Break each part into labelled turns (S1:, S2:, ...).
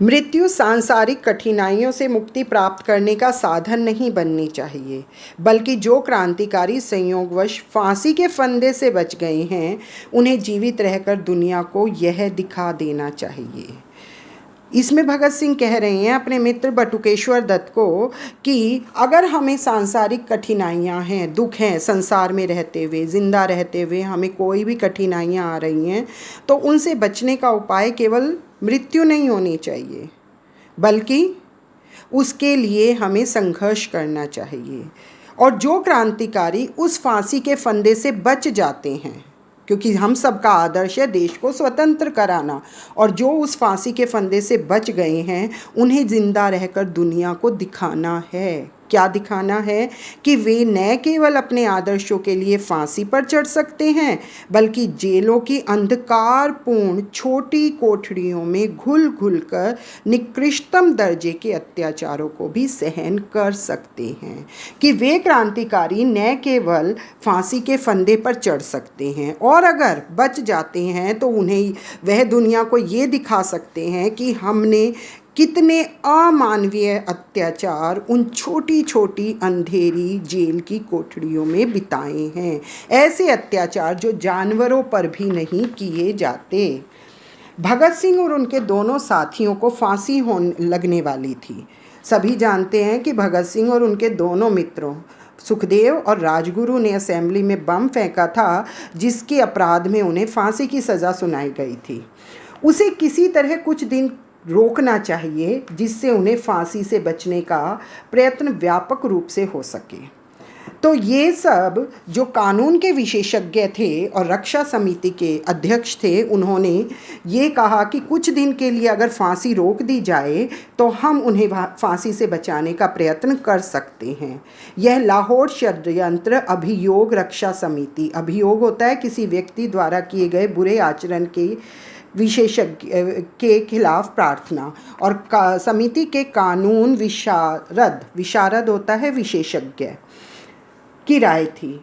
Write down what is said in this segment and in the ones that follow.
S1: मृत्यु सांसारिक कठिनाइयों से मुक्ति प्राप्त करने का साधन नहीं बननी चाहिए, बल्कि जो क्रांतिकारी संयोगवश फांसी के फंदे से बच गए हैं, उन्हें जीवित रहकर दुनिया को यह दिखा देना चाहिए। इसमें भगत सिंह कह रहे हैं अपने मित्र बटुकेश्वर दत्त को कि अगर हमें सांसारिक कठिनाइयां हैं, दुख हैं, संसार में रहते हुए, जिंदा रहते हुए हमें कोई भी कठिनाइयां आ रही हैं, तो उनसे बचने का उपाय केवल मृत्यु नहीं होनी चाहिए, बल्कि उसके लिए हमें संघर्ष करना चाहिए। और जो क्रांतिकारी उस फांसी के फंदे से बच जाते हैं, क्योंकि हम सबका आदर्श है देश को स्वतंत्र कराना, और जो उस फांसी के फंदे से बच गए हैं, उन्हें जिंदा रहकर दुनिया को दिखाना है। क्या दिखाना है? कि वे न केवल अपने आदर्शों के लिए फांसी पर चढ़ सकते हैं, बल्कि जेलों की अंधकारपूर्ण छोटी कोठरियों में घुल घुल कर निकृष्टतम दर्जे के अत्याचारों को भी सहन कर सकते हैं। कि वे क्रांतिकारी न केवल फांसी के फंदे पर चढ़ सकते हैं, और अगर बच जाते हैं तो उन्हें वह दुनिया को ये दिखा सकते हैं कि हमने कितने अमानवीय अत्याचार उन छोटी छोटी अंधेरी जेल की कोठरियों में बिताए हैं। ऐसे अत्याचार जो जानवरों पर भी नहीं किए जाते। भगत सिंह और उनके दोनों साथियों को फांसी होने लगने वाली थी। सभी जानते हैं कि भगत सिंह और उनके दोनों मित्रों सुखदेव और राजगुरु ने असेंबली में बम फेंका था, जिसके अपराध में उन्हें फांसी की सज़ा सुनाई गई थी। उसे किसी तरह कुछ दिन रोकना चाहिए, जिससे उन्हें फांसी से बचने का प्रयत्न व्यापक रूप से हो सके। तो ये सब जो कानून के विशेषज्ञ थे और रक्षा समिति के अध्यक्ष थे, उन्होंने ये कहा कि कुछ दिन के लिए अगर फांसी रोक दी जाए तो हम उन्हें फांसी से बचाने का प्रयत्न कर सकते हैं। यह लाहौर षड्यंत्र अभियोग रक्षा समिति, अभियोग होता है किसी व्यक्ति द्वारा किए गए बुरे आचरण के विशेषज्ञ के खिलाफ प्रार्थना, और समिति के कानून विशारद होता है विशेषज्ञ की राय थी।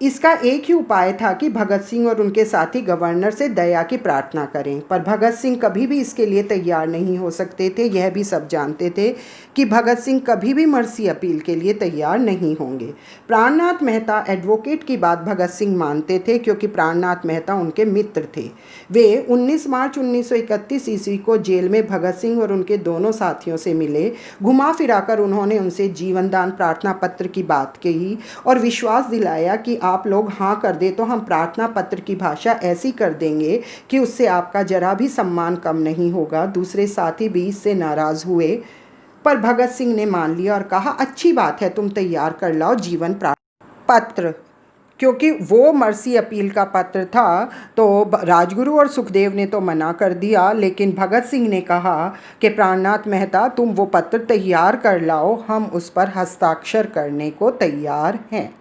S1: इसका एक ही उपाय था कि भगत सिंह और उनके साथी गवर्नर से दया की प्रार्थना करें, पर भगत सिंह कभी भी इसके लिए तैयार नहीं हो सकते थे। यह भी सब जानते थे कि भगत सिंह कभी भी मर्सी अपील के लिए तैयार नहीं होंगे। प्राणनाथ मेहता एडवोकेट की बात भगत सिंह मानते थे, क्योंकि प्राणनाथ मेहता उनके मित्र थे। वे 19 मार्च 1931 ईस्वी को जेल में भगत सिंह और उनके दोनों साथियों से मिले। घुमा फिराकर उन्होंने उनसे जीवनदान प्रार्थना पत्र की बात कही और विश्वास दिलाया कि आप लोग हाँ कर दे तो हम प्रार्थना पत्र की भाषा ऐसी कर देंगे कि उससे आपका जरा भी सम्मान कम नहीं होगा। दूसरे साथी भी इससे नाराज हुए, पर भगत सिंह ने मान लिया और कहा, अच्छी बात है, तुम तैयार कर लाओ जीवन पत्र। क्योंकि वो मर्सी अपील का पत्र था, तो राजगुरु और सुखदेव ने तो मना कर दिया, लेकिन भगत सिंह ने कहा कि प्राणनाथ मेहता तुम वो पत्र तैयार कर लाओ, हम उस पर हस्ताक्षर करने को तैयार हैं।